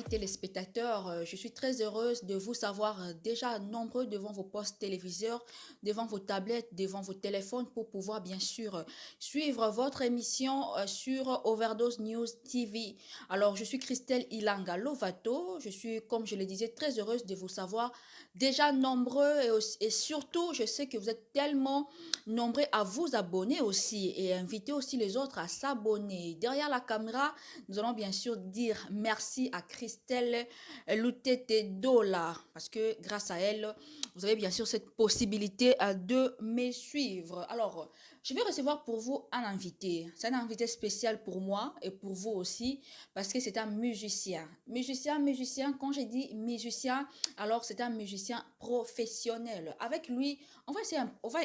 téléspectateurs, je suis très heureuse de vous savoir déjà nombreux devant vos postes téléviseurs, devant vos tablettes, devant vos téléphones pour pouvoir bien sûr suivre votre émission sur Overdose News TV. Alors, je suis Christelle Ilanga Lovato. Je suis, comme je le disais, très heureuse de vous savoir déjà nombreux et surtout, je sais que vous êtes tellement nombreux à vous abonner aussi et inviter aussi les autres à s'abonner. Derrière la caméra, nous allons bien sûr dire merci à Christelle Loutete Dola parce que grâce à elle, vous avez bien sûr cette possibilité de me suivre. Alors, je vais recevoir pour vous un invité. C'est un invité spécial pour moi et pour vous aussi parce que c'est un musicien. Musicien, quand j'ai dit musicien, alors c'est un musicien professionnel. Avec lui, on va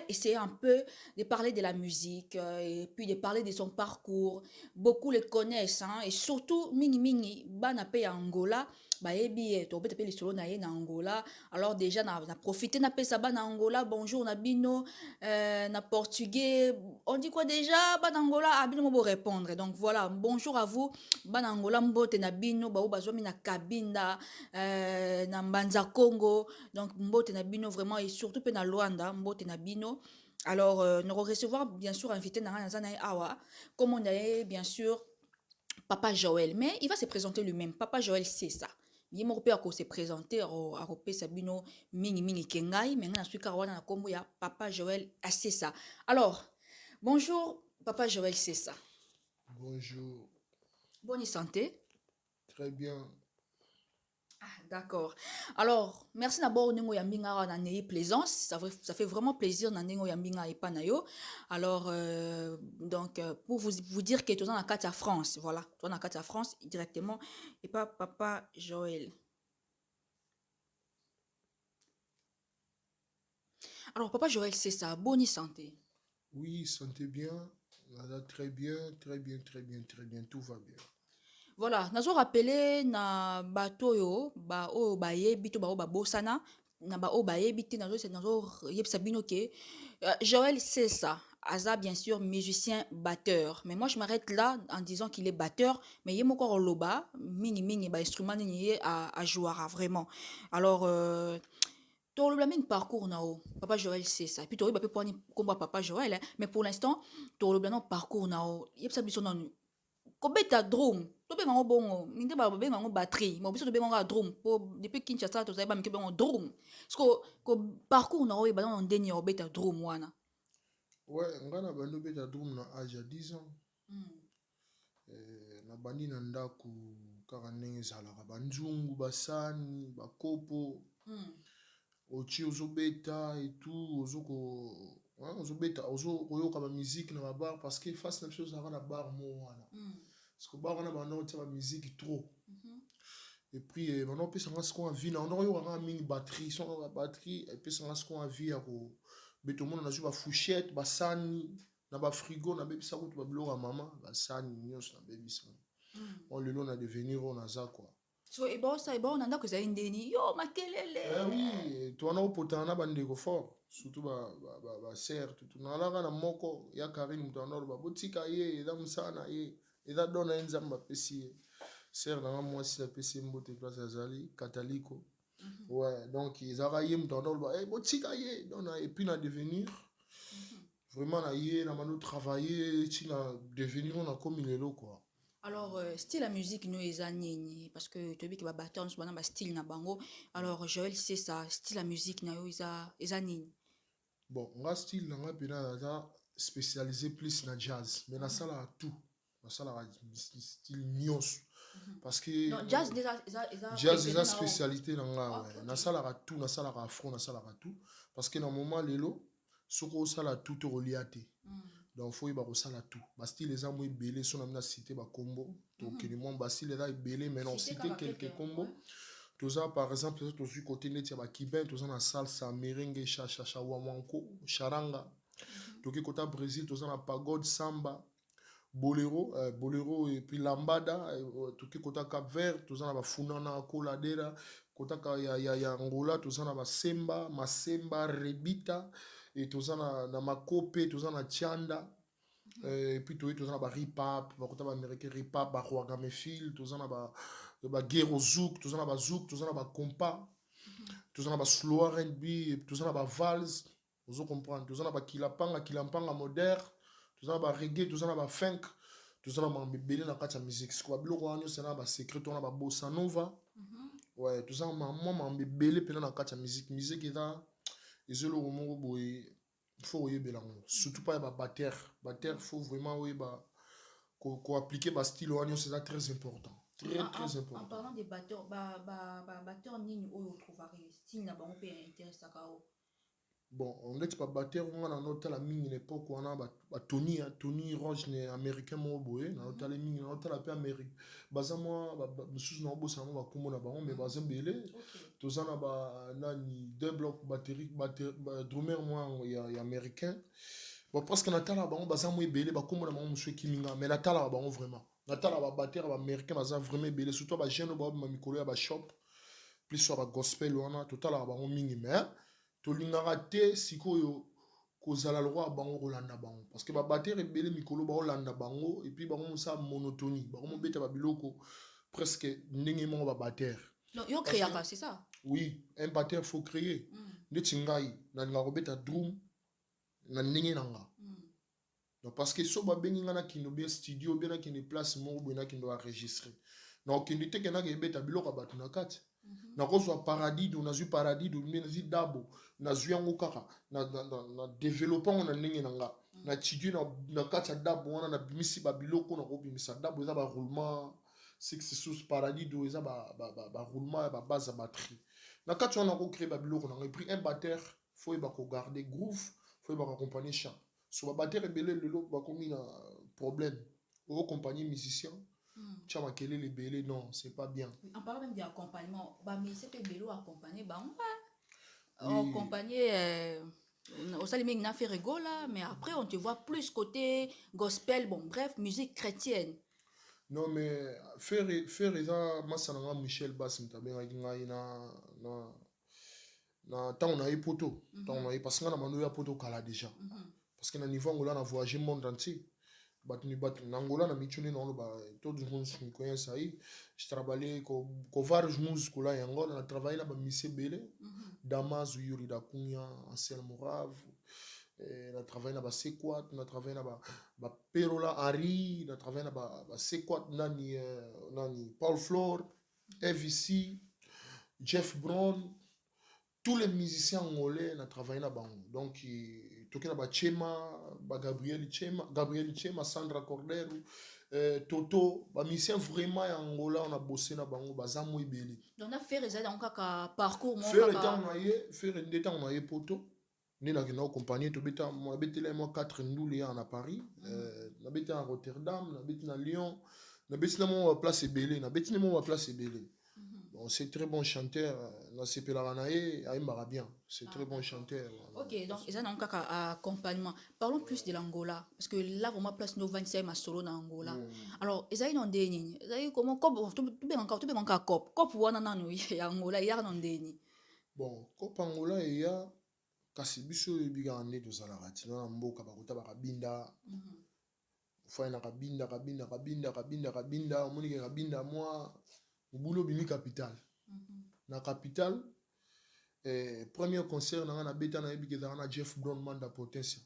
essayer un peu de parler de la musique et puis de parler de son parcours. Beaucoup le connaissent, hein, et surtout mingi mingi bana pe ya Angola bayebi ye to bete pe lisolo na ye na Angola. Alors déjà na profiter na pe bana Angola bonjour na bino na portugais on dit quoi déjà bana Angola abino mo répondre. Donc voilà, bonjour à vous bana Angola mbote na bino ba bazwami na Kabinda na Mbanza Congo. Donc mbote na bino vraiment et surtout pe na Luanda mbote na bino. Alors, nous recevoir bien sûr invité Nanga Nazana Awa, comme on a bien sûr Papa Joël, mais il va se présenter lui-même. Papa Joël, c'est ça. Il m'a repéré se présenter à Ropé Sabino Mini Mini Kengai, mais on a su Karwana Kombo ya Papa Joël, c'est ça. Alors, bonjour Papa Joël, c'est ça. Bonjour, Bonne santé. très bien. D'accord. Alors, merci d'abord Nengo Yambinga na nei plaisance. Ça fait vraiment plaisir na Nengo Yambinga et Panayo. Alors, pour vous dire que tu es dans la carte à France. Voilà, tu es dans la carte à France directement. Et pas Papa Joël. Alors, Papa Joël, c'est ça. Bonne santé. Oui, santé bien. Voilà, très bien, très bien, très bien, très bien. Tout va bien. Voilà, nazo rappelé na bato yo, ba o ba yebi to ba o ba bosana, na ba o ba yebi te nazo yebisa bino ke Joël c'est ça. Aza bien sûr musicien batteur, mais moi je m'arrête là en disant qu'il est batteur, mais yé moko loba mini mini ba instrument ni yé à jouer vraiment. Alors to le blâme parcours na o. Papa Joël c'est ça. Puis to ba pe poni combat papa Joël, hein, mais pour l'instant to le blâme parcours na o. Yebisa biso nanu kobeta drum tobenga ngo bongo minde babenga ngo batterie mo biso tobenga ngo drum po depuis Kinshasa tozali ba mike benga drum ko parcours na oyeba na ndeni ya obeta drum wana. Ouais, ngana bando beta drum na âge à 10 ans. Na bandi na ndaku kaka ndenge ezalaka banzungu basani bakopo oti ozobeta et tout ozoko ozobeta ozokoyoka ba musique na ba bar parce que face na biso ezalaka na bar mo wana parce que bar wana bando otia ba musique trop. Et puis, maintenant, on peut savoir ce qu'on a vu. On a une mini batterie, son la batterie, et puis savoir ce qu'on a vu. Mais tout le monde a joué à fouchette, à sani, à frigo, à baby ça, ou à blog à maman, à sani, nios, à baby ça. On le long à devenir, on a ça quoi. So ebosa ebo nanda ko za ndeni yo makelele. Oui, toi, on a potana bande fort. Surtout, serre, tout. On a la moko, ya Karine, on a ba botika ye, et là, msana ye, et là, donne un zamba pessi. Serre dans moi si la PC mbote place azali Catalico. Ouais, donc ils araillent dans le eh botika ye donc et puis na devenir vraiment na ye na mano travailler tu na devenir on a comme il est là quoi. Alors style la musique nous eza nini parce que tu veux que ba batteur nous bana ba style na bango. Alors Joël c'est ça style la musique na yo eza nini. Bon, on style na nga pena da spécialisé plus na jazz, mais na sala tout. Na sala style nyos. Parce que non jazz déjà jazz déjà spécialité dans nga ouais na sala tout na sala afro na sala tout parce que dans moment lelo soko sala tout reliaté donc faut y ba sala tout ba style les amours belé son na cité ba combo donc les mon ba style là belé mais non cité quelques combos tous par exemple tous du côté net ya ba kibin tous na salsa merengue cha cha cha wamanko charanga donc côté Brésil tous na pagode samba Bolero, Bolero et puis Lambada, tout qui kota Cap Vert, tout ça na ba funana coladera, kota ka ya Angola, tout ça na ba semba, masemba, rebita, et tout ça na makope, tout ça na chanda, et puis tout ça na ba ripap, ba kota ba américain ripap, ba roi gamefil, tout ça na ba ba guerre zouk tozana ba zouk tozana ba compas tozana ba slow R&B tozana ba vals ozo comprendre tozana ba kilampanga moderne tozana ba reggae tozana ba funk tozana ba mbebele na kati ya musique siko biloko wana nyonso na ba secret tozana ba bossa nova ouais tozana ma mbebele pena na kati ya musique ezoloko moko boye faut oyebela ngo surtout pas ba batteur faut vraiment oyeba ko appliquer ba style wana c'est très important. Très important. En parlant des batteurs, batteur nini oyo trouver style na bango pe intéressant kao. Bon, on dit pas batteur on a noté la mine l'époque on a Tony Roche né américain mo boye na noté la mine na noté la pe Amérique. Baza moi monsieur na bossa mo ba kombo na bango mais baza mbele. Tozana ba nani deux blocs batterie drummer moi ya américain. Bon parce que natala bango baza mo ebele ba kombo na bango monsieur Kiminga mais natala bango vraiment. Natala ba batteur ba américain baza vraiment ebele surtout ba jeune ba mikolo ya ba shop plus sur ba gospel wana total ba bango mingi mais tolingaka te sikoyo kozala lwa bango kolanda bango parce que ba batteur ebele mikolo ba olanda bango et puis bango musa monotonie bango mobeta ba biloko presque ndenge moko ba batteur. Non, yo créer c'est ça. Oui, un batteur faut créer. Ndeti ngai na nga kobeta drum na ndenge nanga. Donc parce que so ba bengi ngana kino bien studio bien na kino place moko bona kino enregistrer. Donc kino te kana ke beta biloko batu na kati. Na kozwa paradis do nazu paradis do nazu dabo nazu yango kaka na développant na ndenge nanga na studio na kati ya dabo wana na bimisi ba biloko na kobimisa dabo eza ba roulement c'est sous paradis do eza ba roulement ba base à batterie na kati wana ko créer ba biloko na pris un batteur faut ba ko garder groove faut ba accompagner chant so ba batteur ebele lelo ba komi na problème au accompagner musicien. Tu as marqué les bélés, non, c'est pas bien. En parlant même d'accompagnement, mais c'est que bélo accompagné, accompagné, au salimé n'a fait rigolo là, mais après on te voit plus côté gospel, bon bref, musique chrétienne. Non mais faire ça, moi ça n'a Michel Bass, m'ta bien na tant on a eu poto, tant on a eu parce qu'on a manou poto kala déjà, parce que na niveau angola on a voyagé monde entier. Angola na michuni na lo ba todos os mundo me conhecem aí. Je trabalhei com vários músicos lá em Angola, na trabalhei na Missé Bele, Damaso Yuri da Cunha, Anselmo Ravo, na trabalhei na ba C4, na trabalhei na ba Perola Ari, na trabalhei na ba C4 nani Paul Flor, FVC, Jeff Brown, tous les musiciens angolais na travaillé na bango. Donc toki na ba Chema, ba Gabriel Chema, Sandra Cordero, Toto, ba musiciens vraiment ya Angola on a bossé na bango baza mo ebele. Donc on a fait résultat dans kaka parcours mo faire ndeta on a poto. Ni na kina compagnie to beta mo betele mo 4 ndoule ya na Paris, na beta en Rotterdam, na beta na Lyon, na beta na mo place ebele, na beta na mo place ebele. Bon, c'est très bon chanteur. Dans ces pélaranae, Aïmbara bien. C'est très bon chanteur. Ok, donc ils ont un accompagnement. Parlons plus de l'Angola. Parce que là, vraiment, place nos 25 à solo dans Angola. Alors, ils ont un déni. Ils ont comment, tout bien encore, cop. Cop, ou en Angola, il y a un déni. Bon, cop Angola, il y a. Kasibiso, il y a un nez de Salarati. Non, Mboka, Bakuta, Barabinda. Faut y Kabinda, Monique Kabinda, moi. Boulot bimi capital na capital premier concert na beta na ebiki na Jeff Brown manda potentiel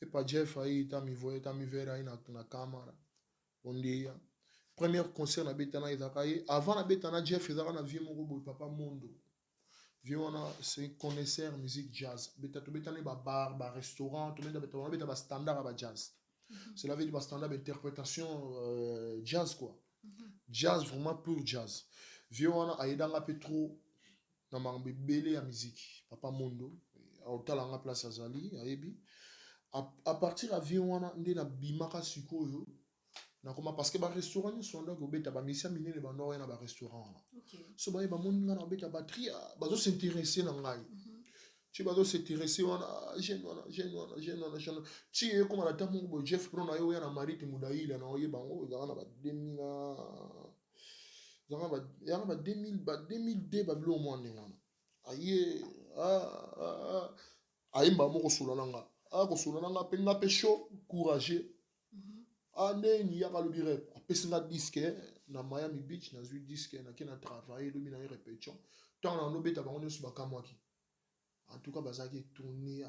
et pas Jeff aí ta mi vera aí na camera onde ya premier concert na beta na izakaye avant na beta na Jeff ezaka na vie moko papa Mondo vie wana c'est connaisseur musique jazz beta to beta na ba bar ba restaurant to beta ba standard ba jazz c'est la vie ba standard d'interprétation jazz quoi. Jazz vraiment pur jazz. Vieux on a aidé un peu trop na mambe belé à musique. Papa Mondo, au talent place à Zali, à Ebi. À partir à vieux on a ndé na bimaka sikoyo. Na comment parce que ba restaurant ni sont là go beta ba misia mine le ba no na ba restaurant. OK. So ba ba moni na beta batterie ba zo s'intéresser na ngai. Tu vas s'intéresser on jeune. Tu es comme la table mo Jeff Brown ayo ya na Marite Mudaila na oye bango za na ba 2000 za ba 2002 ba blo mo ni wana. Aye aimba mo ko sula nanga. Ko sula nanga pe nga pe chaud courageux. Ane ni ya ka lobire. Apesinga disque na Miami Beach na zui disque na qui na travaillé lobi na répétition tant na no beta bango nyonso bakamwaki en tout cas bazaki tourner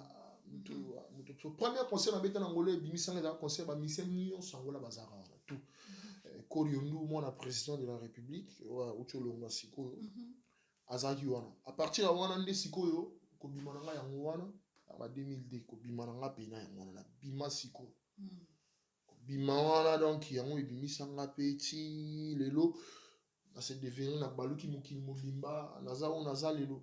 premier concert na beta na ngolo ebimisanga za concert ba mission nyonso angola bazaka tout Koriondu mwana président de la République wa ucholonga sikoyo azaki wana à partir ya wana nde sikoyo kobima na nga yango wana ba 2002 kobima na nga pena yango wana na bima sikoyo bima wana donc yango ebimisanga petit lelo na se devenir na baluki mokili mobimba naza lelo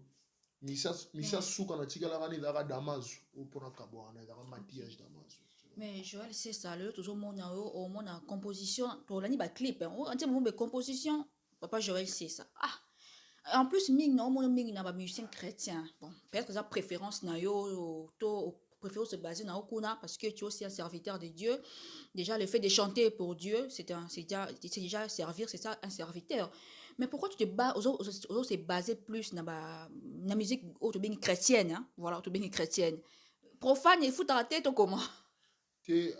misa suka na tika la gani dara damazu opona kabwana dara maquillage damazu. Mais Joël, c'est ça, le toujours mon a composition, pour l'année ba clip, on dit mon composition, papa Joël, c'est ça. Ah, en plus ming non mon ming na ba musicien chrétien. Bon, peut-être que sa préférence na yo to préfère se baser na okuna parce que tu es aussi un serviteur de Dieu. Déjà le fait de chanter pour Dieu, c'est déjà servir, c'est ça un serviteur. Mais pourquoi tu te bats aux c'est basé plus na la musique auto bien chrétienne, hein? Voilà, auto bien chrétienne. Profane et fout à la tête ou comment?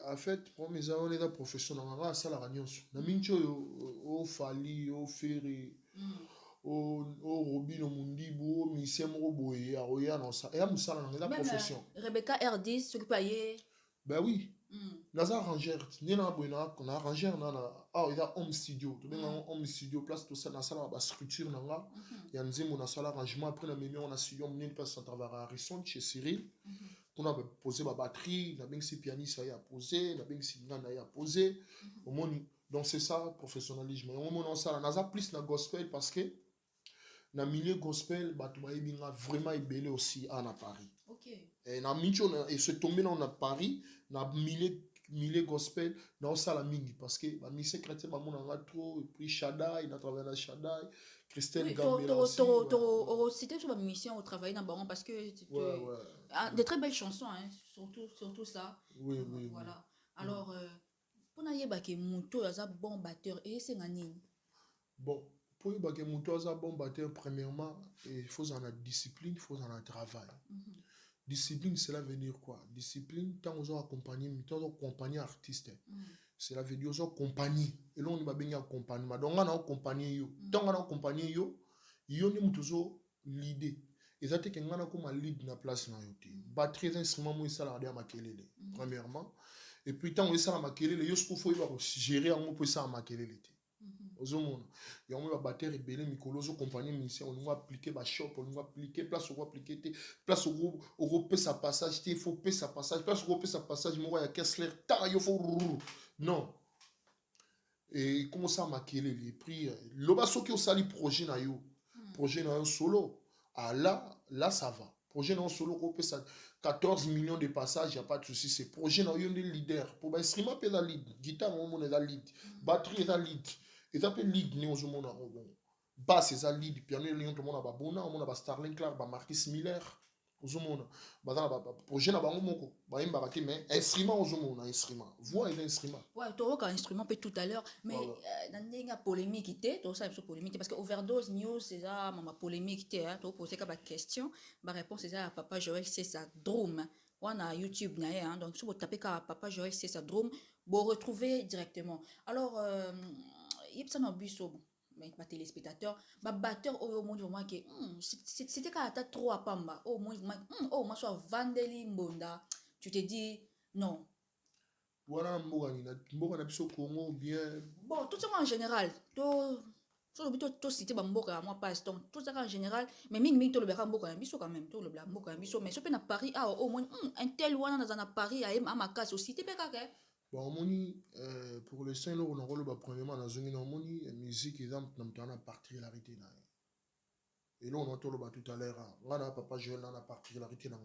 En fait, pour mes amis, on est dans la profession, on a ça la réunion. Na mincho au fali, au ferry, au robin, au mundibu, au misem, au boye, à roya, non ça. Et à moussa, on est dans la profession. Rebecca R10, ce que paye. Ben oui. Dans un arrangeur, ni na boina, qu'on a arrangeur, il y a home studio. Tu vois, home studio, place tout ça, dans ça, la structure, là. Il y a un zémo, on a ça l'arrangement. Après, on a studio, on a une place à travers Harrison, chez Cyril. On a posé ma batterie, on a bien si pianiste a posé, on a bien si nana a posé. Donc c'est ça, professionnalisme. On a ça, on a plus la gospel parce que dans le milieu gospel, on a vraiment ébélé aussi à Paris. Et se tomber dans Paris, dans le milieu gospel, dans ça la mingi parce que la mission chrétienne, on a trop, et puis Shaddai, il a travaillé dans Shaddai. Christelle Gambela. C'était sur ma mission au travail dans Baron parce que de très belles chansons, hein, surtout ça. Oui. Voilà. Alors, pour n'aller que Mouto est un bon batteur et c'est gagné. Bon, pour que Mouto est un bon batteur, premièrement, il faut en la discipline, il faut en la travail. Discipline, cela veut dire quoi? Discipline, tant qu'on accompagné, tant qu'on accompagné artiste. Cela veut dire aux compagnie et là on va bien accompagnement donc on a accompagné yo tant on a accompagné yo ni toujours l'idée et ça te que ngana comme lead na place na yote batterie instrument moi ça la dia makelele premièrement et puis tant on ça la makelele yo ce qu'il faut il va gérer en pour ça makelele ozomona ya on va battre rebelle mikolo zo compagnie musicien on va appliquer ba shop on va appliquer place on va appliquer place au pe sa passage il faut pe sa passage place au pe sa passage moi ya Kessler ta yo faut non et comment ça maquiller les prix loba soki au sali projet na yo solo ah là ça va projet na solo ko pe ça 14 millions de passages y a pas de souci c'est projet na yo des leader pour ba instrument pe la lead guitare on est la lead batterie est la lead et ça peut lead ni au monde basse c'est la lead piano lion tout le monde ba bona on a ba Starling Clark ba Marcus Miller ozomona bazala projet na bango moko bayimba baki mais instrument ozomona instrument voix et instrument ouais to ka instrument peut tout à l'heure mais dans une polémique était to ça polémique parce que overdose news c'est ça ma polémique était hein to poser ka question ba réponse c'est ça papa Joël c'est ça drum on a YouTube na hein donc si vous tapez ka papa Joël c'est ça drum vous retrouver directement alors yipsa na biso mais ma téléspectateur ma batteur au monde au moins que c'était quand t'as trop à pamba au moins moi soit Vandeli Mbonda tu te dis non voilà mboka na biso Congo bien bon tout ça en général to cité ba mboka moi pas donc tout ça en général mais mingi to le beka mboka na biso quand même to le bla mboka na biso mais so pe na Paris au moins un tel wana na Paris à ma case aussi te beka ke bon moni pour le saint on a rôle premièrement dans une moni musique exemple dans la particularité là et là on entend le tout à l'heure là papa Joël dans la particularité là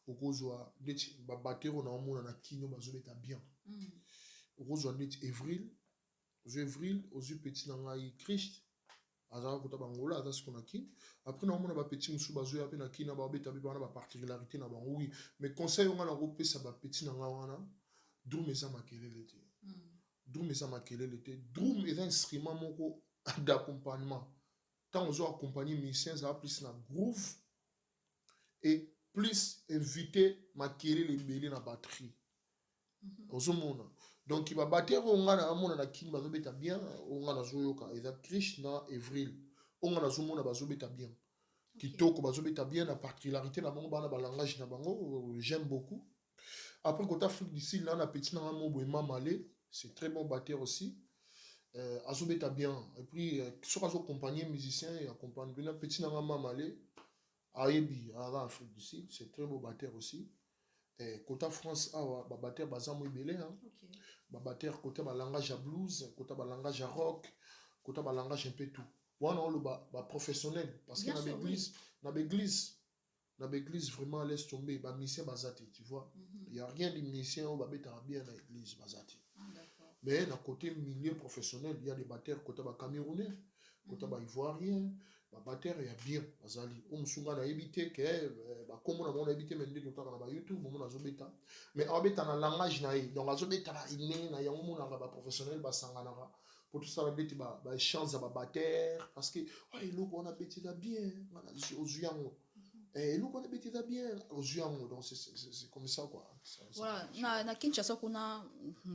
okozwa ndeti ba batteur on a mona na kino bazobeta bien okozwa ndeti Evril ozu petit na ngai Christ azaka kota bangola aza ce qu'on a qui après na mona ba petit musu bazoya pe na kina ba beta ba na ba particularité na bango oui mais conseil on a repesa ba petit na nga wana drum eza makelele te drum eza makelele te drum est un instrument moko d'accompagnement tant on accompagner musiciens ça plus na groove et plus inviter makelele belé na batterie ozomona Donc il va battre on a amona na king bazobeta bien on a zoyoka eza Krishna Evril on a zomona bazobeta bien kitoko bazobeta bien la particularité na bango bana ba langage na bango j'aime beaucoup. Après côté Afrique du Sud là on a petit na mo boema malé c'est très bon batteur aussi. Azobeta bien et puis sur azo compagnie musicien et accompagne bien petit na malé Ayebi à Afrique du Sud c'est très beau batteur aussi. Côté France ba batteur bazamo ibele hein. Batteur côté ba langage à blues côté ba langage à rock côté ba langage un peu tout wana on le ba professionnel parce que na l'église vraiment laisse tomber ba mission bazati tu vois il y a rien de mission au ba beta bien na église bazati mais na côté milieu professionnel il y a des batteurs côté ba camerounais côté ba ivoirien ba batteur il y a bien bazali o musunga na ebité que ba komo na mona ebité mais ndeko taka na ba YouTube mona zobeta mais abeta na langage na ye donc azobeta na inene na yango mona ba professionnel ba sangana pour tout ça beti ba chance ba batteur parce que oh eloko on a beti da bien wana ozuyango eloko on a beti da bien ozuyango donc c'est comme ça quoi voilà na Kinshasa kuna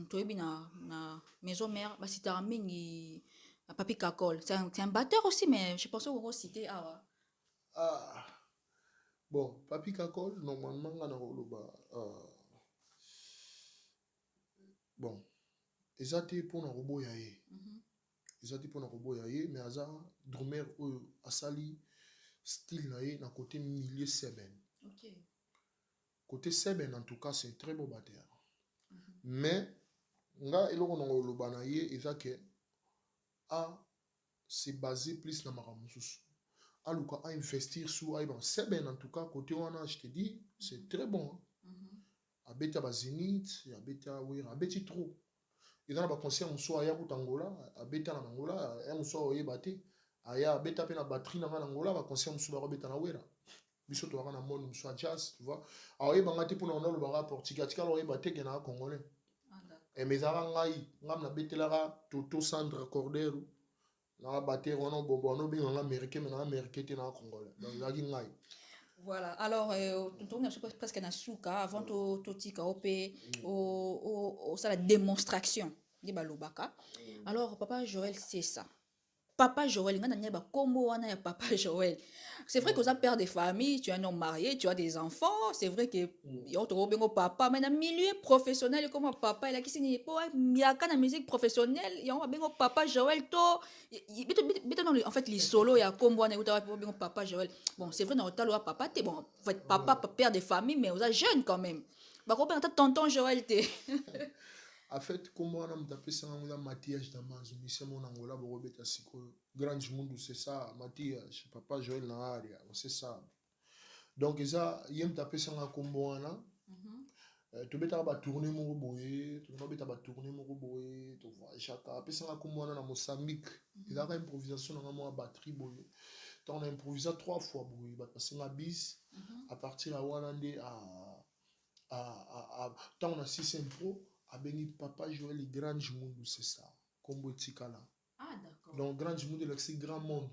toyebi na maison mère ba sitara mingi Papi Kakol c'est un batteur aussi mais je pense qu'on va citer bon Papi Kakol normalement na koloba bon ezate pour na robo ya ye ezate pour na robo ya ye mais aza drummer asali style na ye na côté milieu seben côté seben en tout cas c'est très beau batteur mais nga eloko na koloba na ye eza ke c'est basé plus na makamususu aluka à investir sur aïban seben en tout cas côté wana je te dis c'est très bon abeta ba Zénith abeta wera abeti trop il y a un concert muso aya kutangola abeta na Angola ya muso oyeba te aya abeta pe na batterie na Angola ba concert muso ba abeta na wera biso to wana monde muso jazz tu vois oyeba ngati pona on a le rapport tika oyeba te ke na congolais et mais ara ngai ngam na betela Toto Sandra Cordero na batteur on bobo no binga américain mais na américain te na congolais donc zaki ngai. Voilà, alors, on a presque un souka avant to tika opé au ça la démonstration de balobaka. Alors papa Joël c'est ça. Papa Joël, Papa Joël. C'est vrai que tu as père de famille, tu es un homme marié, tu as des enfants. C'est vrai que tu as papa, mais dans le milieu professionnel, comme papa, il a qui signe il y a quand la musique professionnelle, il y a papa Joël, en fait, les solos, il y a comme papa Joël. Bon, c'est vrai, dans le papa, tu bon, en fait, papa, père de famille, mais vous êtes jeune quand même. Bah, tonton Joël, en fait, comme on a tapé ça, on a Mathias Damas, mais mon Angola, Borobeta Siko, Grand Monde, c'est ça, Mathias, papa Joël Naharia, c'est ça. Donc, ça, il y a tapé ça en Comboana. Tu vas tourner mon boé, tu vas tourner mon boé, tu vois, chacun. Après ça, en Comboana, dans Mozambique, il y a une improvisation dans ma batterie boé. Tu as improvisé 3 fois boé, parce que la bis, à partir de Wanande tant on a 6 impro. Abeni papa Joël le grand monde c'est ça combo tikala d'accord donc grand monde c'est grand monde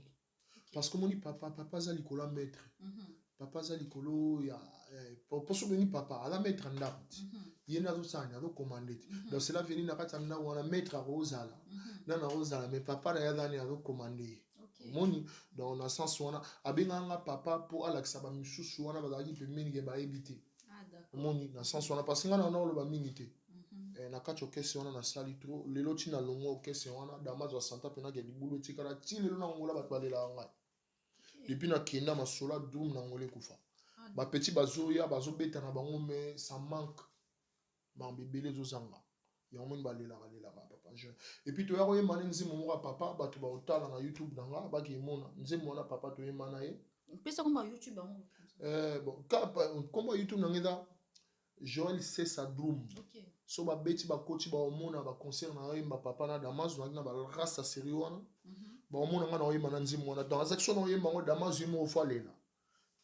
parce que mon dit papa za likolo maître papa za likolo ya pour so beni papa ala maître ndabt yena zo sanya zo commander donc cela venu na katanga wana maître rozala na rozala mais papa na yadani azo commander moni donc na sens wana abenganga papa pour alakisa ba misusu wana bazaki pembeni ke ba ebité moni na sens wana parce que ngana na lo ba minité na kati okese wana na sali trop lelo tina longo okese wana damazo santa pena ke libulu tikala ti lelo na ngola bato balela ngai depuis na kenda masola dum na ngole kufa ba petit bazoya bazobeta na bango mais ça manque ba bibele zozanga ya omoni balela papa je et puis to ya koye mane nzimo moko papa bato ba otala na YouTube nanga ba ki mona nzimo na papa to yema na ye pesa komba YouTube bon komba YouTube nanga Joël c'est sa drum. So ba beti ba coach ba omona ba concert na yemba papa na Damas na ba rasta sérieux wana. Ba omona nga na yemba na nzimu wana dans action na yemba ngo Damas yemo falela.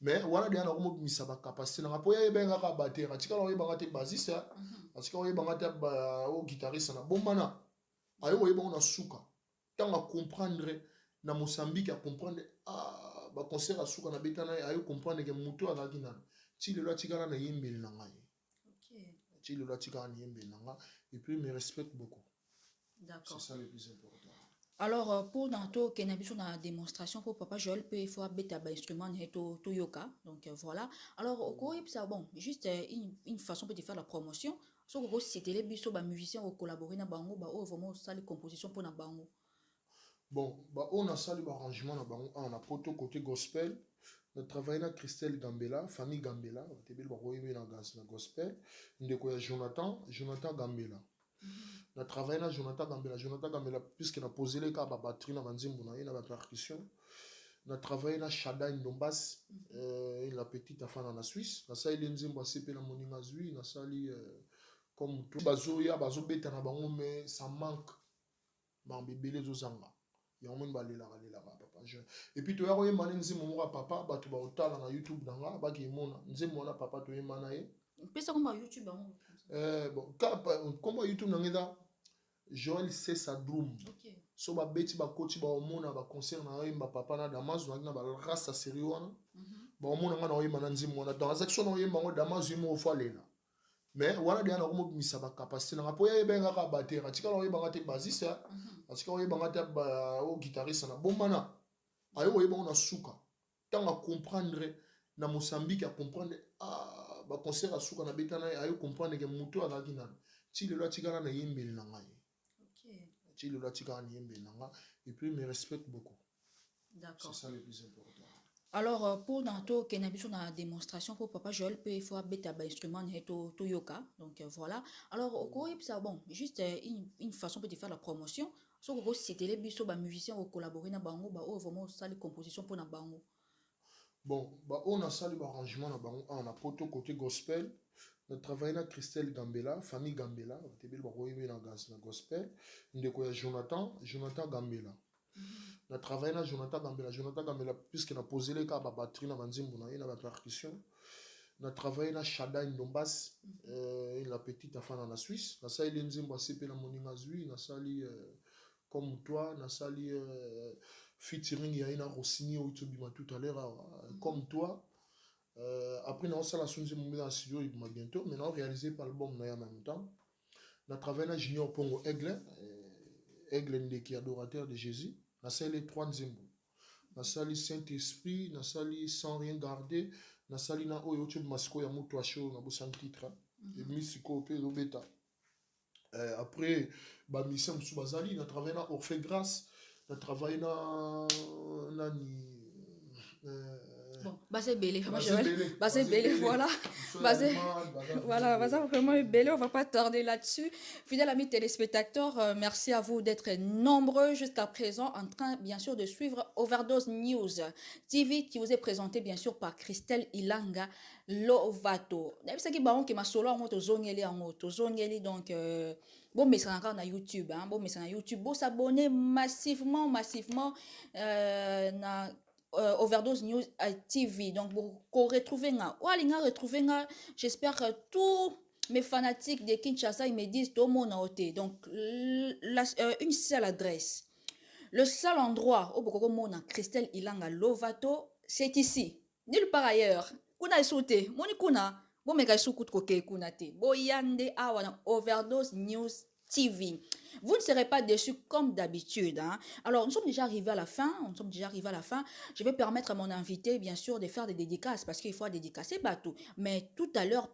Mais wana dia na komo misa ba capacité na po ya yeba nga batera. Tika na yemba ngate bassiste. Tika na yemba ngate ba o guitariste na bombana. Ayo yeba na suka. Tanga comprendre na Mozambique à comprendre ba concert à suka na betana ayo comprendre que muto azaki na. Ti lelo tika na yembeli na ngai. et puis il me respecte beaucoup. D'accord. C'est ça le plus important. Alors, pour Nanto, qui est sur la démonstration pour Papa Joël, il faut bêta instrument to yoga. Donc, voilà. Alors, au cours, ça, bon, juste une façon de faire la promotion. So, gros, c'était les biso, musiciens, au collaborer na bango, vraiment, ça, les compositions pour na bango. Bon, on a ça, l'arrangement, on a poto côté gospel. On a travaillé avec Christelle Gambela, famille Gambela. On a travaillé avec gospel. On a Jonathan Gambela. On a travaillé avec Jonathan Gambela, puisqu'il a posé les cas à la batterie, à la percussion. On a travaillé avec Shada Ndombas, la petite afin en Suisse. On a travaillé avec Nzimbo Sepe la Moninga Zui. On a travaillé comme tout. Bazoya, Bazobeta na bango, mais ça manque. Bébé les ozanga. Et puis tu as eu mané nzimo moka papa batu ba otala na YouTube nanga ba ki mona nzimo na papa to yema na ye pesa comme YouTube bon comme YouTube nanga Joël c'est sa drum so ba beti ba coach ba omona ba concert na yemba papa na Damaso na ba rasta sérieux wana ba omona nga na yema na nzimo na dans section na yemba ngo Damaso yemo ofalela mais wana dia na ko misa ba capacité na po ya benga ka batera tika na yeba ngate basiste parce que yeba ngate ba o guitariste na bombana ayo yeba on a suka tant à comprendre na Mozambique à comprendre ba concert à suka na betana ayo comprendre que muto azaki na ti le tika na yembeli na ngai ti le tika na yembeli na ngai et puis il me respecte beaucoup. D'accord, c'est ça le plus important. Alors, pour Nanto, qui est sur la démonstration pour Papa Joël, il faut bêta instrument to yoga. Donc, voilà. Alors, au cours, ça, bon, juste une façon de faire la promotion. So, gros, c'était les biso, musiciens, au collaborer na bango, vraiment, ça, les compositions pour na bango. Bon, on a ça, l'arrangement na bango, on a poto côté gospel. On a travaillé avec Christelle Gambela, famille Gambela. On a travaillé avec gospel. On a Jonathan Gambela. On a travaillé avec Jonathan Gambela, puisqu'il a posé les cas à la batterie, à la percussion. On a travaillé avec Shada Ndombas, la petite afin en Suisse. On a travaillé avec Nzimbo Sepe la Moninga Zui. On a travaillé comme toi. On a travaillé featuring Yaina Rossini tout à l'heure, comme toi. Après, on a travaillé dans le studio bientôt, mais on a réalisé par l'album en même temps. On a travaillé avec Junior Pongo Aigle qui est adorateur de Jésus. On a sali les trois nzembo. On a sali Saint-Esprit, on a sali Sans Rien Garder, on a sali na oyo tube masko ya mutu asho na bosan titre. Et misiko pe robeta. Après ba mission sous bazali, on a travaillé na Orphée Grâce, on a travaillé na nani bon, c'est belé, c'est belé, voilà. Voilà, c'est vraiment belé, on va pas tarder là-dessus. Fidèles amis téléspectateurs, merci à vous d'être nombreux jusqu'à présent en train, bien sûr, de suivre Overdose News TV qui vous est présenté, bien sûr, par Christelle Ilanga Lovato. C'est qui baron qui m'a solo en moto zongeli donc bon mais c'est encore na YouTube hein, bon mais c'est na YouTube, bon s'abonner massivement na Overdose News TV. Donc, pour retrouver j'espère que tous mes fanatiques de Kinshasa, ils me disent tout mon hôtel. Donc, une seule adresse. Le seul endroit où beaucoup de Christelle Ilanga Lovato, c'est ici. Nulle part ailleurs. Kuna sauté. Moni kuna. Bon, mais kaisou kout koke kuna te. Boyande awana Overdose News TV. Vous ne serez pas déçus comme d'habitude. Hein? Alors, nous sommes déjà arrivés à la fin. Je vais permettre à mon invité, bien sûr, de faire des dédicaces parce qu'il faut dédicacer bateau. Mais tout à l'heure,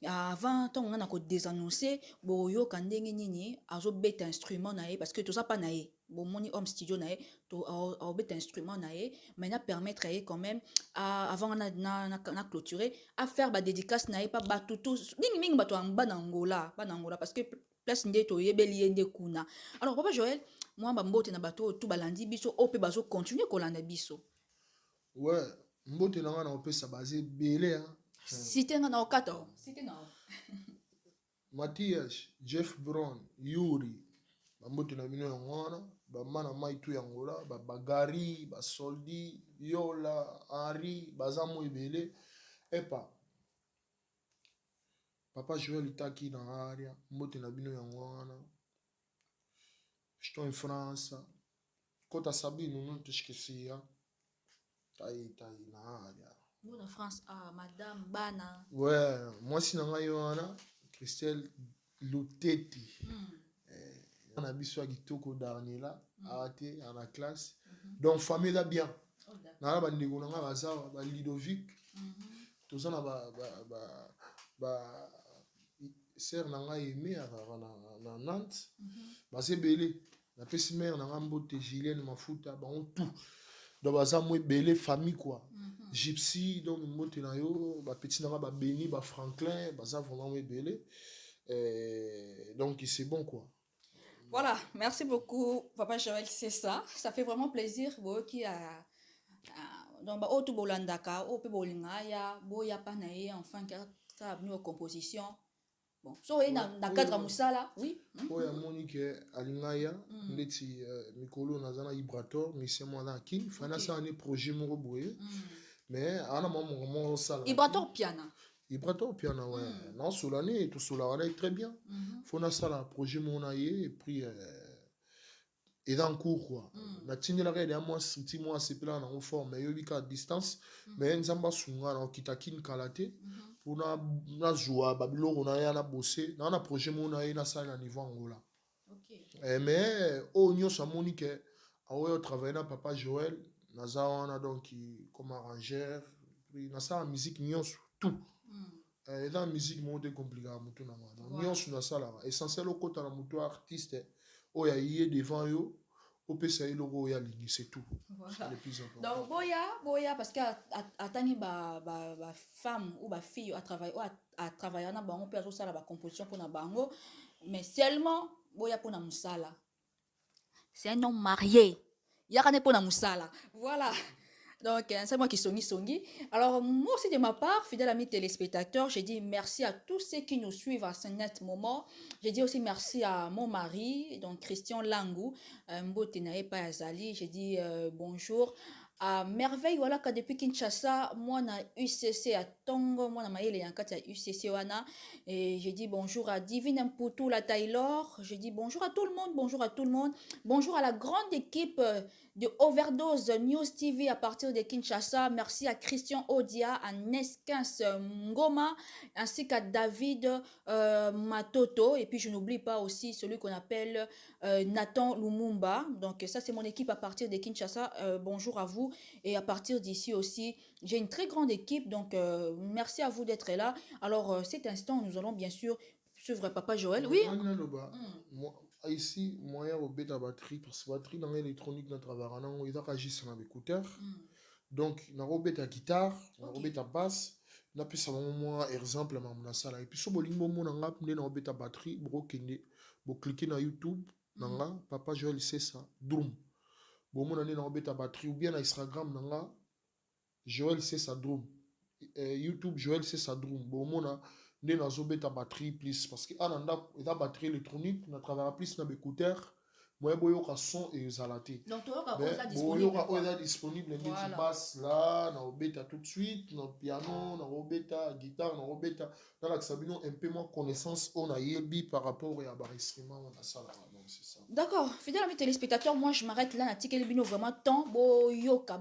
avant, on a désannoncé, boyo kandenge nini, azo bet instrument nae parce que tout ça pas nae. Bon, mon home studio nae, to a bet instrument nae, mais na permettre quand même avant na clôturer à faire ba dédicace nae pas bateau tous. Ning bateau en banangola parce que place ndeto yebeli yende kuna. Alors Papa Joël, moi mbote na bato tout balandi biso ope bazo continuer kolanda biso. Ouais, mbote na na ope sa basé belé hein. Cité na okato, cité na. Mathias, Jeff Brown, Yuri, mbote na bino ngwana, ba mana mai tu yangola, ba bagari, ba soldi, Yola, Henri, bazamo ebele epa. Papa Joël Itaki dans l'area, mbote na bino yangwana. Je suis en France. Quand Sabi nous t'esquisser, taï na area. Bon en France, madame Bana. Ouais, moi si na yoana, Christelle Loteti. On a mis sur Kitoko dernier là, arrêté à la classe. Donc, famille là bien. Na ba ndeko na nga baza ba Ludovic. Tout ça na ba sœur na nga aimé na Nantes. Ba c'est belé. La petite mère na nga mbote Gilène Mafuta ba on tout. Donc baza moi belé famille quoi. Gypsy donc mbote na yo ba petit na nga ba Béni ba Franklin baza vraiment moi belé. Donc c'est bon quoi. Voilà, merci beaucoup, Papa Joël, c'est ça. Ça fait vraiment plaisir. Qui a donc ba otu bolandaka, ope bolingaya, boya panaye, enfin ça a venu aux compositions. Bon, so na cadre musala, oui. Oya Monique alingaya, ndeti mikolo nazana Ibrator, mais c'est moi là qui fana ça un projet moko boye. Mais ana maman ça. Ibrator piano. Ibrator piano ouais. Non sur l'année tout sur l'année très bien. Fona ça là projet mon aïe et puis et dans le cours quoi. La tine la reine à moi si moi c'est plein en forme mais yobi à distance mais nzamba sunga na kitakin kalate pour na joie babilo on a na bosser na na projet mon aïe na ça na niveau angola. OK. Mais au nyo sa Monique a ouais travailler na papa Joël na za on donc comme arrangeur puis na ça musique nyo tout. Et dans la musique monte compliqué à mutu na ma. Nyo na ça là essentiel au côté na mutu artiste. Oya yé devant yo au pesa logo ya ligi c'est tout. Voilà. Le plus important. Donc boya parce que atani ba femme ou ba fille à travailler na bango pe ça la ba composition pour na bango mais seulement boya pour na musala. C'est un homme marié. Ya kane pour na musala. Voilà. Donc, c'est moi qui songi. Alors, moi aussi, de ma part, fidèle ami téléspectateur, j'ai dit merci à tous ceux qui nous suivent à ce net moment. J'ai dit aussi merci à mon mari, donc Christian Langou, Mbotenae Payazali. J'ai dit bonjour. À merveille, voilà que depuis Kinshasa, moi, na UCC à Tongo, moi, na maïle yankati à UCC wana. Et j'ai dit bonjour à Divine Mputu, la Taylor. J'ai dit bonjour à tout le monde, bonjour à tout le monde. Bonjour à la grande équipe de Overdose News TV à partir de Kinshasa. Merci à Christian Odia, à Neskins Ngoma, ainsi qu'à David Matoto. Et puis, je n'oublie pas aussi celui qu'on appelle Nathan Lumumba. Donc, ça, c'est mon équipe à partir de Kinshasa. Bonjour à vous. Et à partir d'ici aussi, j'ai une très grande équipe. Donc, merci à vous d'être là. Alors, cet instant, nous allons bien sûr suivre Papa Joël. Oui. Ici, moi, au bêta batterie, parce que batterie dans l'électronique, notre travail, il a réagi sur l'écouteur. Donc, on a bêta guitare, on a bêta basse. On a pu savoir, moi, exemple, dans la salle. Et puis, sur le limbo, on a bêta batterie, on cliquer dans YouTube, Papa Joël, c'est ça, drum. Bon, on a une bêta batterie, ou bien dans Instagram, Joël, c'est ça, drum. YouTube, Joël, c'est ça, drum. Bon, on a une bêta batterie, plus. Parce que, la batterie électronique, on a travaillé plus dans l'écouteur. Moi, il y a un son et zalaté. Donc, tu as disponible. Il y a disponible, les petits basses là, on a bêta tout de suite, on a piano, on a bêta guitare, on a bêta. Dans la Sabino, un peu moins connaissance, on a yébi par rapport à l'enregistrement, on a ça là. C'est ça. D'accord, fidèle ami téléspectateur, moi je m'arrête là, na tikel bino vraiment temps, boyoka,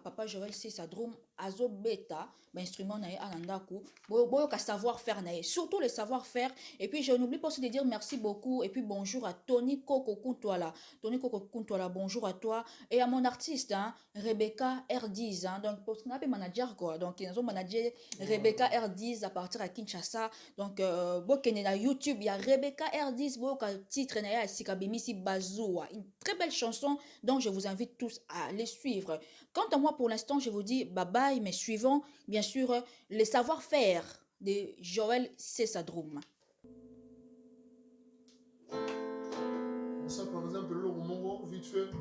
Papa Joël c'est sa drum, azo beta, instrument nae anandaku, boyoka savoir-faire nae, surtout le savoir-faire. Et puis je n'oublie pas aussi de dire merci beaucoup et puis bonjour à Tony Koko Kuntwala. Tony Koko Kuntwala, bonjour à toi et à mon artiste hein, Rebecca R10 hein, donc pour snapper manager quoi. Donc ils ont managé Rebecca R10 à partir à Kinshasa. Donc bokene na YouTube, il y a Rebecca R10 boyoka titre nae Sikabemisi Bazoua, une très belle chanson dont je vous invite tous à les suivre. Quant à moi, pour l'instant, je vous dis bye bye, mais suivons bien sûr les savoir-faire de Joël Cessadroum. Ça, par exemple, le Mongo, vite fait.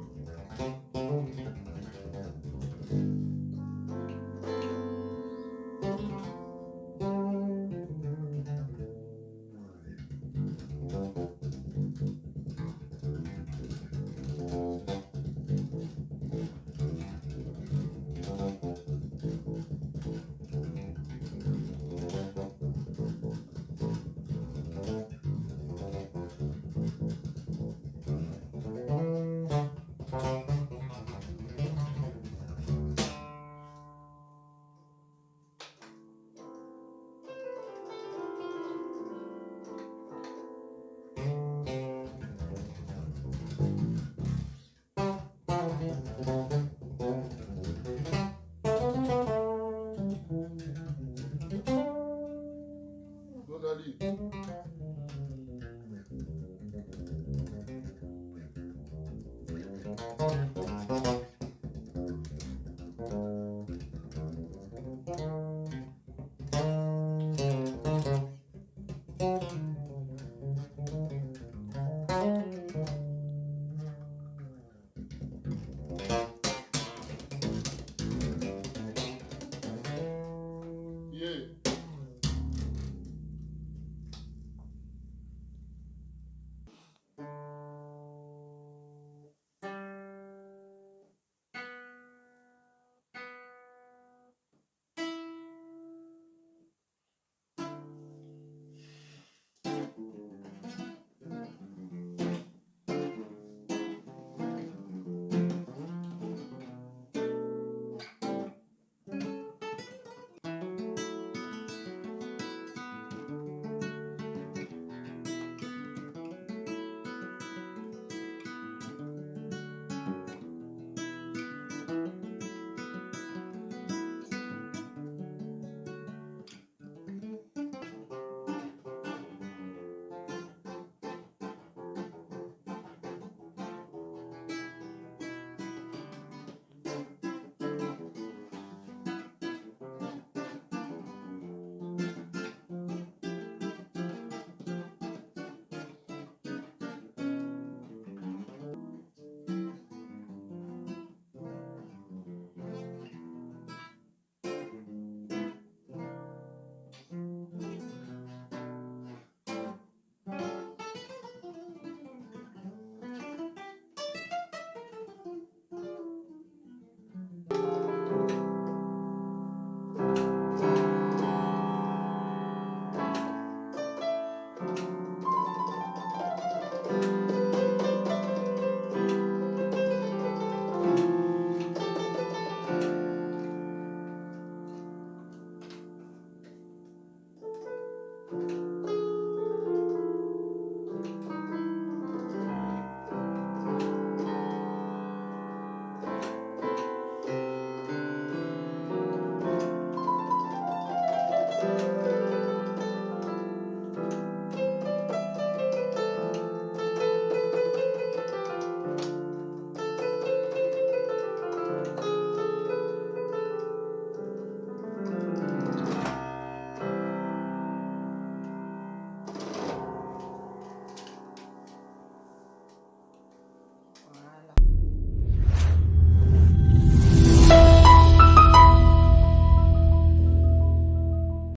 Yeah.